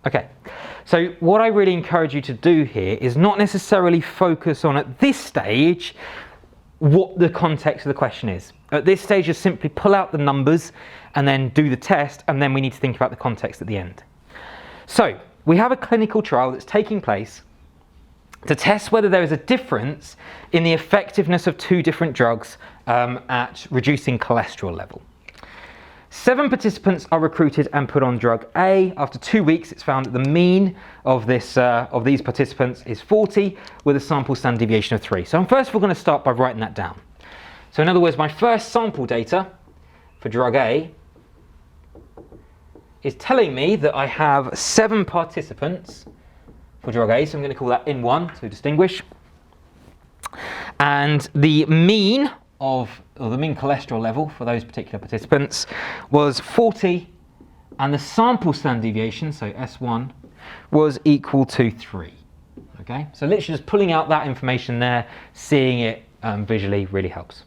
Okay, so what I really encourage you to do here is not necessarily focus on at this stage what the context of the question is. At this stage, just simply pull out the numbers and then do the test, and then we need to think about the context at the end. So we have a clinical trial that's taking place to test whether there is a difference in the effectiveness of two different drugs at reducing cholesterol level. 7 participants are recruited and put on drug A. After 2 weeks, it's found that the mean of these participants is 40 with a sample standard deviation of 3. So I'm first of all going to start by writing that down. So in other words, my first sample data for drug A is telling me that I have 7 participants for drug A, so I'm going to call that N1 to distinguish. And the mean the mean cholesterol level for those particular participants was 40, and the sample standard deviation, so S1, was equal to 3. Okay, so literally just pulling out that information there, seeing it visually really helps.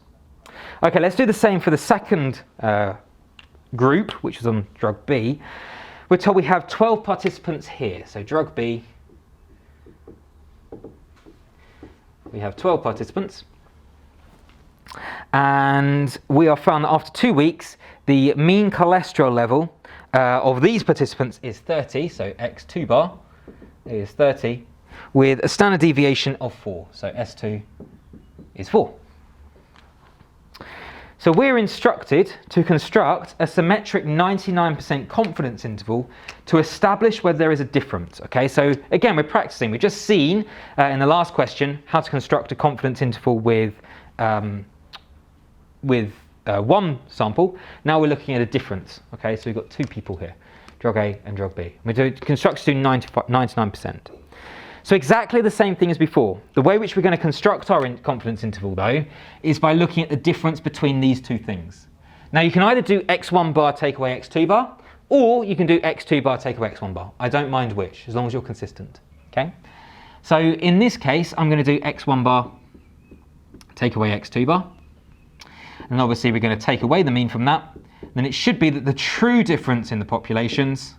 Okay, let's do the same for the second group, which is on drug B. We're told we have 12 participants here, so drug B, we have 12 participants. And we are found that after 2 weeks, the mean cholesterol level of these participants is 30, so X2 bar is 30, with a standard deviation of 4, so S2 is 4. So we're instructed to construct a symmetric 99% confidence interval to establish whether there is a difference. Okay, so again, we're practicing. We've just seen in the last question how to construct a confidence interval with one sample. Now we're looking at a difference. Okay, so we've got 2 people here, drug A and drug B. We're constructing 99%. So exactly the same thing as before. The way which we're going to construct our confidence interval, though, is by looking at the difference between these 2 things. Now you can either do x1 bar take away x2 bar, or you can do x2 bar take away x1 bar. I don't mind which, as long as you're consistent. Okay. So in this case, I'm going to do x1 bar take away x2 bar. And obviously we're going to take away the mean from that. Then it should be that the true difference in the populations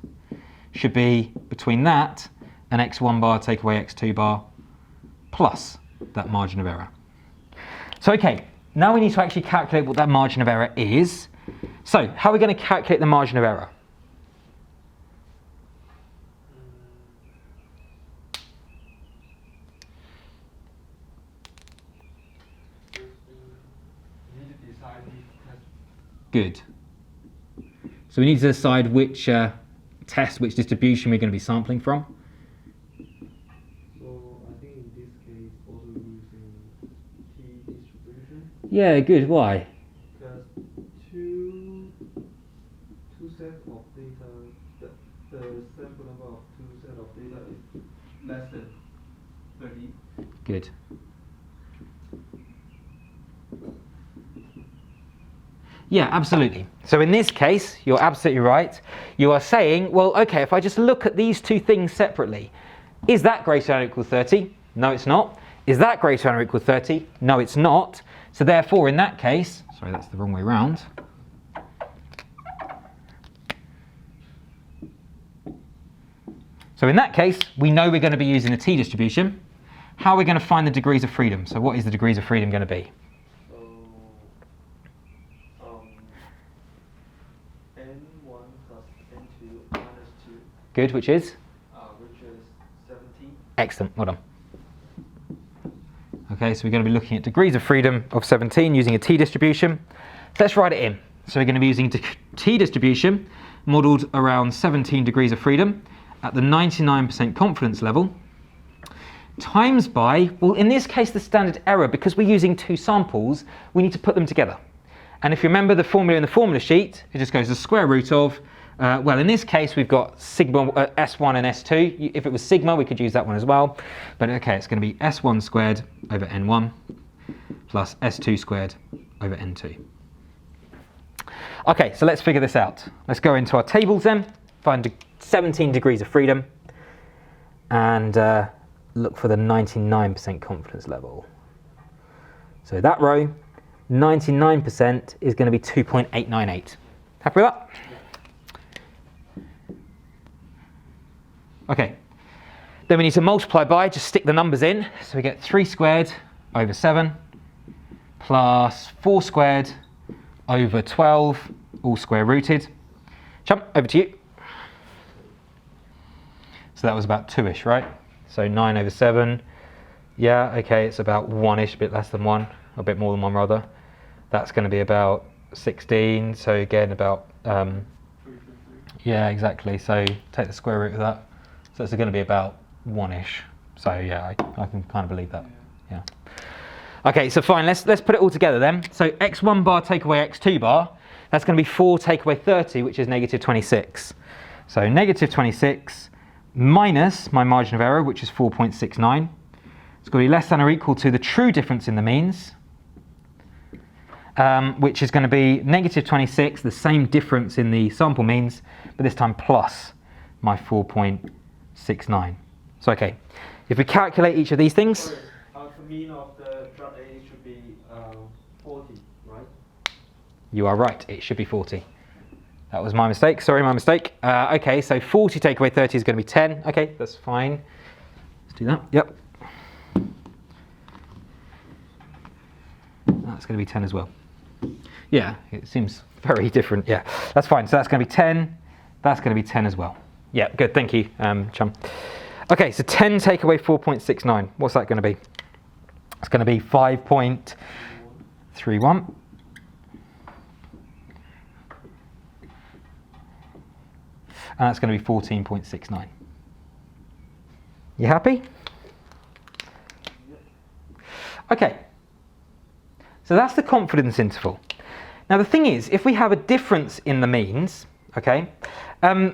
should be between that and x1 bar take away x2 bar plus that margin of error. So okay, now we need to actually calculate what that margin of error is. So how are we going to calculate the margin of error? Good. So we need to decide which which distribution we're going to be sampling from. So I think in this case also using t-distribution. Yeah, good. Why? Because two sets of data, the sample number of 2 sets of data is less than 30. Good. Yeah, absolutely. So in this case, you're absolutely right. You are saying, well, okay, if I just look at these 2 things separately, is that greater than or equal to 30? No, it's not. Is that greater than or equal to 30? No, it's not. So therefore, in that case, sorry, that's the wrong way round. So in that case, we know we're going to be using the t-distribution. How are we going to find the degrees of freedom? So what is the degrees of freedom going to be? N1 plus N2 minus 2. Good, which is? Which is 17. Excellent, well done. Okay, so we're going to be looking at degrees of freedom of 17 using a t-distribution. Let's write it in. So we're going to be using t-distribution modelled around 17 degrees of freedom at the 99% confidence level, times by, well, in this case, the standard error, because we're using 2 samples, we need to put them together. And if you remember the formula in the formula sheet, it just goes the square root of, well, in this case, we've got sigma S1 and S2. If it was sigma, we could use that one as well. But okay, it's going to be S1 squared over N1 plus S2 squared over N2. Okay, so let's figure this out. Let's go into our tables then, find 17 degrees of freedom, and look for the 99% confidence level. So that row, 99% is going to be 2.898. Happy with that? Okay. Then we need to multiply by, just stick the numbers in. So we get 3 squared over 7 plus 4 squared over 12, all square rooted. Chum, over to you. So that was about 2-ish, right? So 9 over 7. Yeah, okay, it's about 1-ish, a bit less than 1, a bit more than 1 rather. That's going to be about 16, so again about, yeah, exactly. So take the square root of that. So it's going to be about 1-ish. So yeah, I can kind of believe that. Yeah. Okay, so fine, let's put it all together then. So x1 bar take away x2 bar, that's going to be 4 take away 30, which is negative 26. So negative 26 minus my margin of error, which is 4.69. It's going to be less than or equal to the true difference in the means, which is going to be negative 26, the same difference in the sample means, but this time plus my 4.69. So okay, if we calculate each of these things, Sorry, the mean of the drug A should be 40, right? you are right, it should be 40. That was my mistake, sorry, my mistake. Okay, so 40 take away 30 is going to be 10. Okay, that's fine. Let's do that, yep. That's going to be 10 as well. Yeah, it seems very different. Yeah, that's fine. So that's going to be 10. That's going to be 10 as well. Yeah, good. Thank you, Chum. Okay, so 10 take away 4.69. What's that going to be? It's going to be 5.31. And that's going to be 14.69. You happy? Okay. So that's the confidence interval. Now the thing is, if we have a difference in the means, okay, a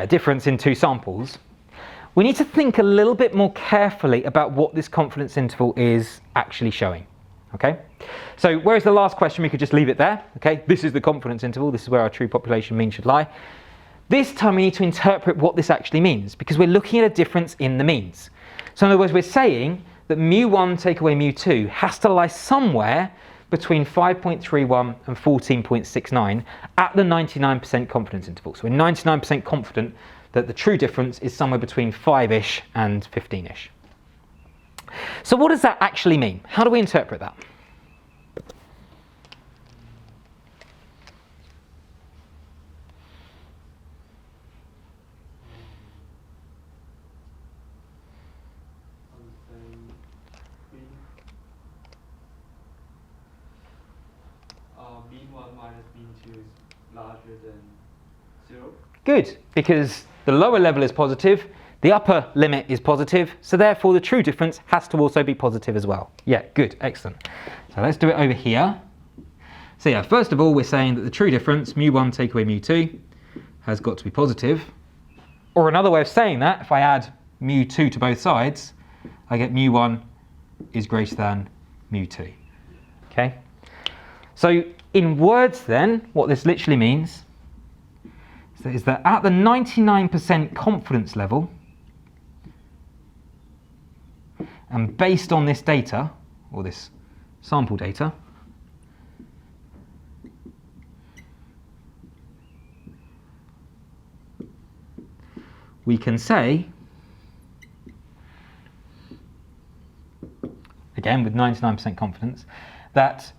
difference in two samples, we need to think a little bit more carefully about what this confidence interval is actually showing, okay? So whereas the last question we could just leave it there, okay, this is the confidence interval, this is where our true population mean should lie. This time we need to interpret what this actually means, because we're looking at a difference in the means. So in other words, we're saying that mu1 take away mu2 has to lie somewhere between 5.31 and 14.69 at the 99% confidence interval. So we're 99% confident that the true difference is somewhere between 5-ish and 15-ish. So what does that actually mean? How do we interpret that? Mean 1 minus mean 2 is larger than 0. Good, because the lower level is positive, the upper limit is positive, so therefore the true difference has to also be positive as well. Yeah, good, excellent. So let's do it over here. So yeah, first of all, we're saying that the true difference, mu1 take away mu2, has got to be positive. Or another way of saying that, if I add mu2 to both sides, I get mu1 is greater than mu2. Okay? So in words then, what this literally means is that at the 99% confidence level, and based on this data, or this sample data, we can say, again with 99% confidence, that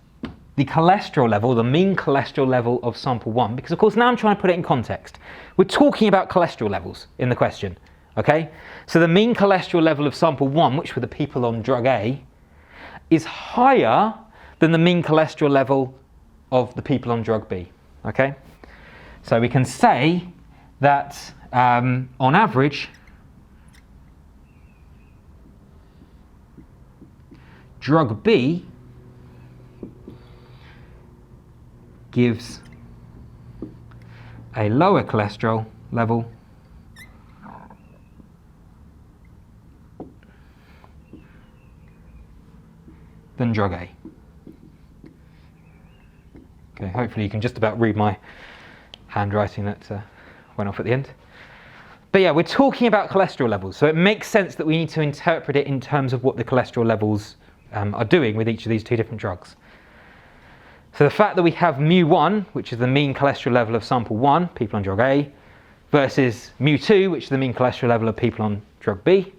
the cholesterol level, the mean cholesterol level of sample 1, because of course now I'm trying to put it in context. We're talking about cholesterol levels in the question, okay? So the mean cholesterol level of sample 1, which were the people on drug A, is higher than the mean cholesterol level of the people on drug B, okay? So we can say that on average, drug B gives a lower cholesterol level than drug A. Okay, hopefully you can just about read my handwriting that went off at the end. But yeah, we're talking about cholesterol levels, so it makes sense that we need to interpret it in terms of what the cholesterol levels are doing with each of these two different drugs. So the fact that we have mu1, which is the mean cholesterol level of sample 1, people on drug A, versus mu2, which is the mean cholesterol level of people on drug B.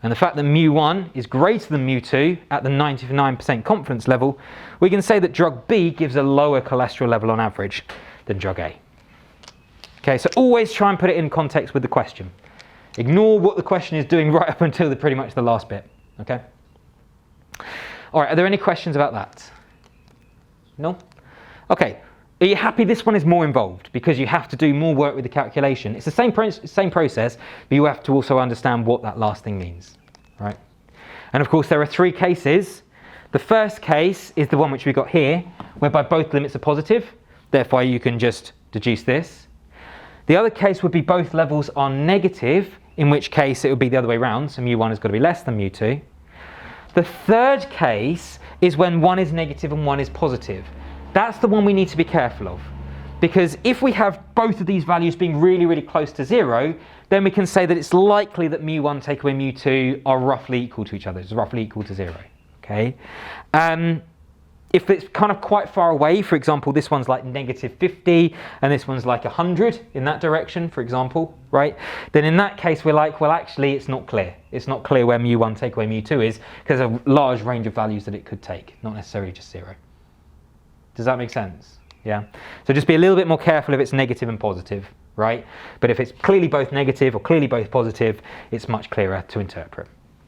And the fact that mu1 is greater than mu2 at the 99% confidence level, we can say that drug B gives a lower cholesterol level on average than drug A. Okay, so always try and put it in context with the question. Ignore what the question is doing right up until pretty much the last bit. Okay? All right, are there any questions about that? No? Okay, are you happy this one is more involved because you have to do more work with the calculation? It's the same process, but you have to also understand what that last thing means, right? And of course, there are three cases. The first case is the one which we got here, whereby both limits are positive. Therefore, you can just deduce this. The other case would be both levels are negative, in which case it would be the other way around, so mu1 has got to be less than mu2. The third case is when one is negative and one is positive. That's the one we need to be careful of, because if we have both of these values being really, really close to 0, then we can say that it's likely that mu1 take away mu2 are roughly equal to each other. It's roughly equal to 0. Okay. If it's kind of quite far away, for example, this one's like -50 and this one's like 100 in that direction, for example, right? Then in that case, we're like, well, actually, it's not clear. It's not clear where mu1 take away mu2 is, because there's a large range of values that it could take, not necessarily just 0. Does that make sense? Yeah. So just be a little bit more careful if it's negative and positive, right? But if it's clearly both negative or clearly both positive, it's much clearer to interpret.